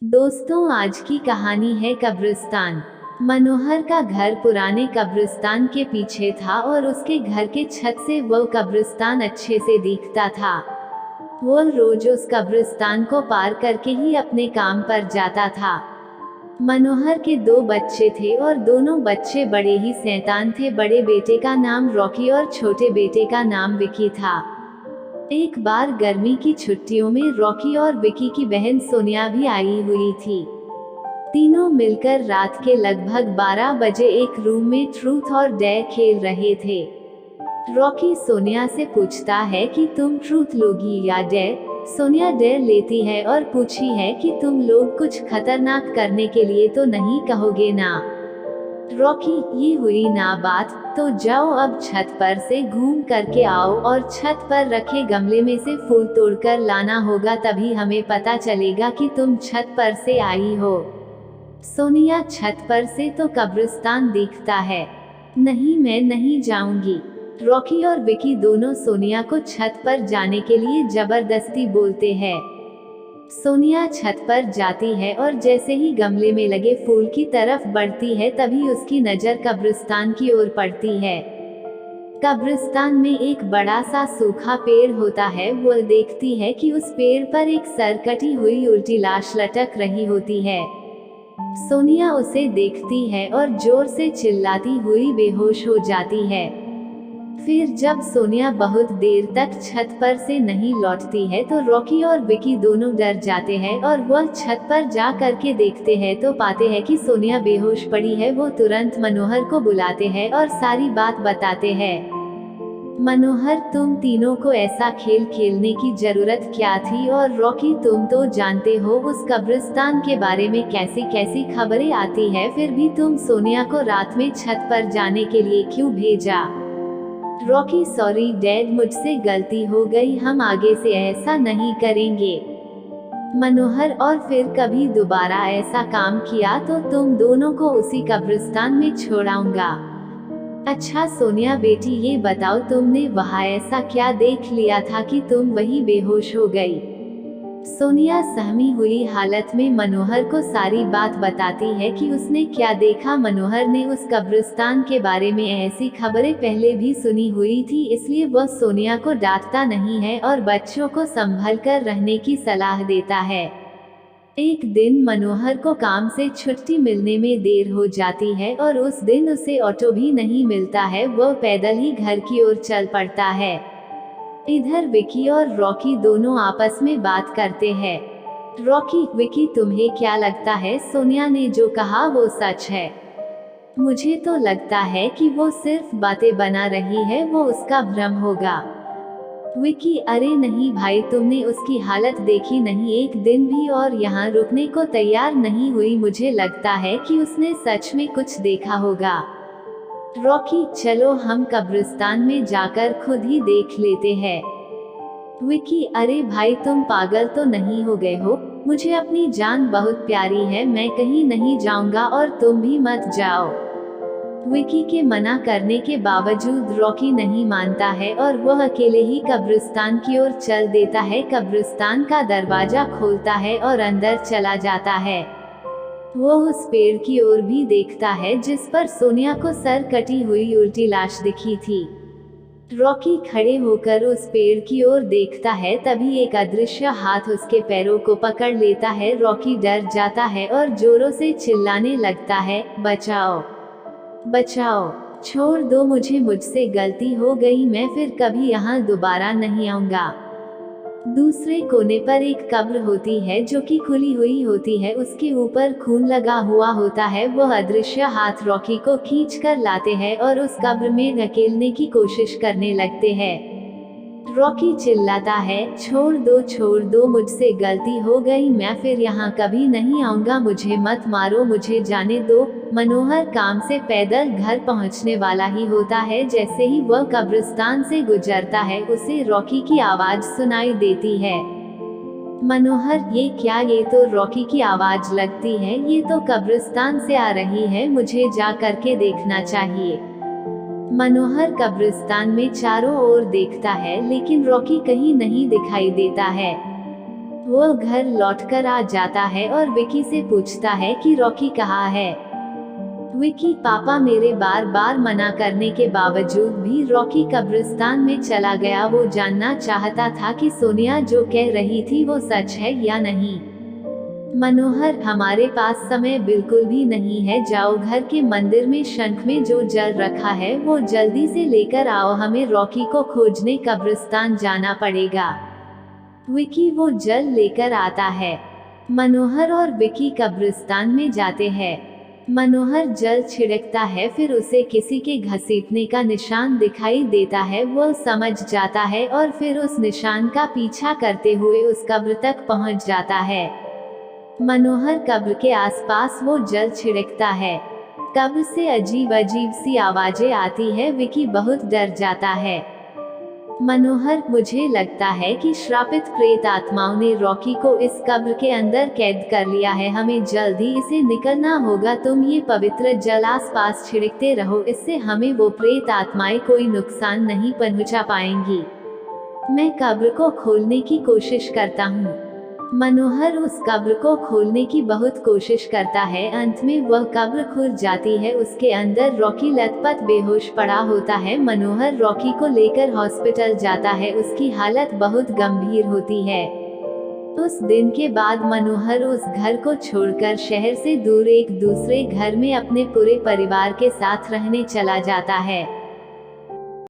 दोस्तों, आज की कहानी है कब्रिस्तान। मनोहर का घर पुराने कब्रिस्तान के पीछे था और उसके घर के छत से वो कब्रिस्तान अच्छे से दिखता था। वो रोज उस कब्रिस्तान को पार करके ही अपने काम पर जाता था। मनोहर के दो बच्चे थे और दोनों बच्चे बड़े ही शैतान थे। बड़े बेटे का नाम रॉकी और छोटे बेटे का नाम विकी था। एक बार गर्मी की छुट्टियों में रॉकी और विकी की बहन सोनिया भी आई हुई थी। तीनों मिलकर रात के लगभग 12 बजे एक रूम में ट्रूथ और डेयर खेल रहे थे। रॉकी सोनिया से पूछता है कि तुम ट्रूथ लोगी या डेयर। सोनिया डेयर लेती है और पूछी है कि तुम लोग कुछ खतरनाक करने के लिए तो नहीं कहोगे ना। रॉकी, ये हुई ना बात, तो जाओ अब छत पर से घूम करके आओ और छत पर रखे गमले में से फूल तोड़कर लाना होगा, तभी हमें पता चलेगा कि तुम छत पर से आई हो। सोनिया, छत पर से तो कब्रिस्तान दिखता है। नहीं, मैं नहीं जाऊंगी। रॉकी और विकी दोनों सोनिया को छत पर जाने के लिए जबरदस्ती बोलते हैं। सोनिया छत पर जाती है और जैसे ही गमले में लगे फूल की तरफ बढ़ती है, तभी उसकी नजर कब्रिस्तान की ओर पड़ती है। कब्रिस्तान में एक बड़ा सा सूखा पेड़ होता है। वो देखती है कि उस पेड़ पर एक सरकटी हुई उल्टी लाश लटक रही होती है। सोनिया उसे देखती है और जोर से चिल्लाती हुई बेहोश हो जाती है। फिर जब सोनिया बहुत देर तक छत पर से नहीं लौटती है तो रॉकी और विकी दोनों डर जाते हैं और वह छत पर जा करके देखते हैं तो पाते हैं कि सोनिया बेहोश पड़ी है। वो तुरंत मनोहर को बुलाते हैं और सारी बात बताते हैं। मनोहर, तुम तीनों को ऐसा खेल खेलने की जरूरत क्या थी? और रॉकी, तुम तो जानते हो उस कब्रिस्तान के बारे में कैसी कैसी खबरें आती है, फिर भी तुम सोनिया को रात में छत पर जाने के लिए क्यों भेजा? रॉकी, सॉरी डैड, मुझसे गलती हो गई, हम आगे से ऐसा नहीं करेंगे। मनोहर, और फिर कभी दोबारा ऐसा काम किया तो तुम दोनों को उसी कब्रिस्तान में छोड़ाऊंगा। अच्छा सोनिया बेटी, ये बताओ तुमने वहाँ ऐसा क्या देख लिया था कि तुम वही बेहोश हो गई? सोनिया सहमी हुई हालत में मनोहर को सारी बात बताती है कि उसने क्या देखा। मनोहर ने उस कब्रिस्तान के बारे में ऐसी खबरें पहले भी सुनी हुई थी, इसलिए वह सोनिया को डांटता नहीं है और बच्चों को संभल कर रहने की सलाह देता है। एक दिन मनोहर को काम से छुट्टी मिलने में देर हो जाती है और उस दिन उसे ऑटो भी नहीं मिलता है। वह पैदल ही घर की ओर चल पड़ता है। इधर विकी और रॉकी दोनों आपस में बात करते हैं। रॉकी, विकी, तुम्हें क्या लगता है सोनिया ने जो कहा वो सच है? मुझे तो लगता है कि वो सिर्फ बातें बना रही है, वो उसका भ्रम होगा। विकी, अरे नहीं भाई, तुमने उसकी हालत देखी नहीं, एक दिन भी और यहाँ रुकने को तैयार नहीं हुई। मुझे लगता है कि उसने सच में कुछ देखा होगा। रॉकी, चलो हम कब्रिस्तान में जाकर खुद ही देख लेते हैं। विकी, अरे भाई, तुम पागल तो नहीं हो गए हो? मुझे अपनी जान बहुत प्यारी है, मैं कहीं नहीं जाऊंगा और तुम भी मत जाओ। विकी के मना करने के बावजूद रॉकी नहीं मानता है और वह अकेले ही कब्रिस्तान की ओर चल देता है। कब्रिस्तान का दरवाजा खोलता है और अंदर चला जाता है। वो उस पेड़ की ओर भी देखता है जिस पर सोनिया को सर कटी हुई उल्टी लाश दिखी थी। रॉकी खड़े होकर उस पेड़ की ओर देखता है, तभी एक अदृश्य हाथ उसके पैरों को पकड़ लेता है। रॉकी डर जाता है और जोरों से चिल्लाने लगता है, बचाओ बचाओ, छोड़ दो मुझे, मुझसे गलती हो गई, मैं फिर कभी यहाँ दोबारा नहीं आऊंगा। दूसरे कोने पर एक कब्र होती है जो कि खुली हुई होती है, उसके ऊपर खून लगा हुआ होता है। वह अदृश्य हाथ रॉकी को खींच कर लाते हैं और उस कब्र में धकेलने की कोशिश करने लगते हैं। रॉकी चिल्लाता है, छोड़ दो, मुझसे गलती हो गई, मैं फिर यहाँ कभी नहीं आऊंगा, मुझे मत मारो, मुझे जाने दो। मनोहर काम से पैदल घर पहुँचने वाला ही होता है। जैसे ही वह कब्रिस्तान से गुजरता है उसे रॉकी की आवाज सुनाई देती है। मनोहर, ये क्या? ये तो रॉकी की आवाज लगती है, ये तो कब्रिस्तान से आ रही है, मुझे जा करके देखना चाहिए। मनोहर कब्रिस्तान में चारों ओर देखता है लेकिन रॉकी कहीं नहीं दिखाई देता है। वो घर लौटकर आ जाता है और विकी से पूछता है कि रॉकी कहाँ है। विकी पापा मेरे बार बार मना करने के बावजूद भी रॉकी कब्रिस्तान में चला गया। वो जानना चाहता था कि सोनिया जो कह रही थी वो सच है या नहीं। मनोहर, हमारे पास समय बिल्कुल भी नहीं है, जाओ घर के मंदिर में शंख में जो जल रखा है वो जल्दी से लेकर आओ, हमें रॉकी को खोजने कब्रिस्तान जाना पड़ेगा। विकी वो जल लेकर आता है। मनोहर और विकी कब्रिस्तान में जाते हैं। मनोहर जल छिड़कता है, फिर उसे किसी के घसीटने का निशान दिखाई देता है। वो समझ जाता है और फिर उस निशान का पीछा करते हुए उस कब्र तक पहुंच जाता है। मनोहर कब्र के आसपास वो जल छिड़कता है। कब्र से अजीब अजीब सी आवाजें आती है। विकी बहुत डर जाता है। मनोहर, मुझे लगता है कि श्रापित प्रेत आत्माओं ने रॉकी को इस कब्र के अंदर कैद कर लिया है, हमें जल्दी इसे निकलना होगा। तुम ये पवित्र जल आसपास छिड़कते रहो, इससे हमें वो प्रेत आत्माएं कोई नुकसान नहीं पहुंचा पाएंगी। मैं कब्र को खोलने की कोशिश करता हूँ। मनोहर उस कब्र को खोलने की बहुत कोशिश करता है। अंत में वह कब्र खुल जाती है। उसके अंदर रॉकी लथपथ बेहोश पड़ा होता है। मनोहर रॉकी को लेकर हॉस्पिटल जाता है। उसकी हालत बहुत गंभीर होती है। उस दिन के बाद मनोहर उस घर को छोड़कर शहर से दूर एक दूसरे घर में अपने पूरे परिवार के साथ रहने चला जाता है।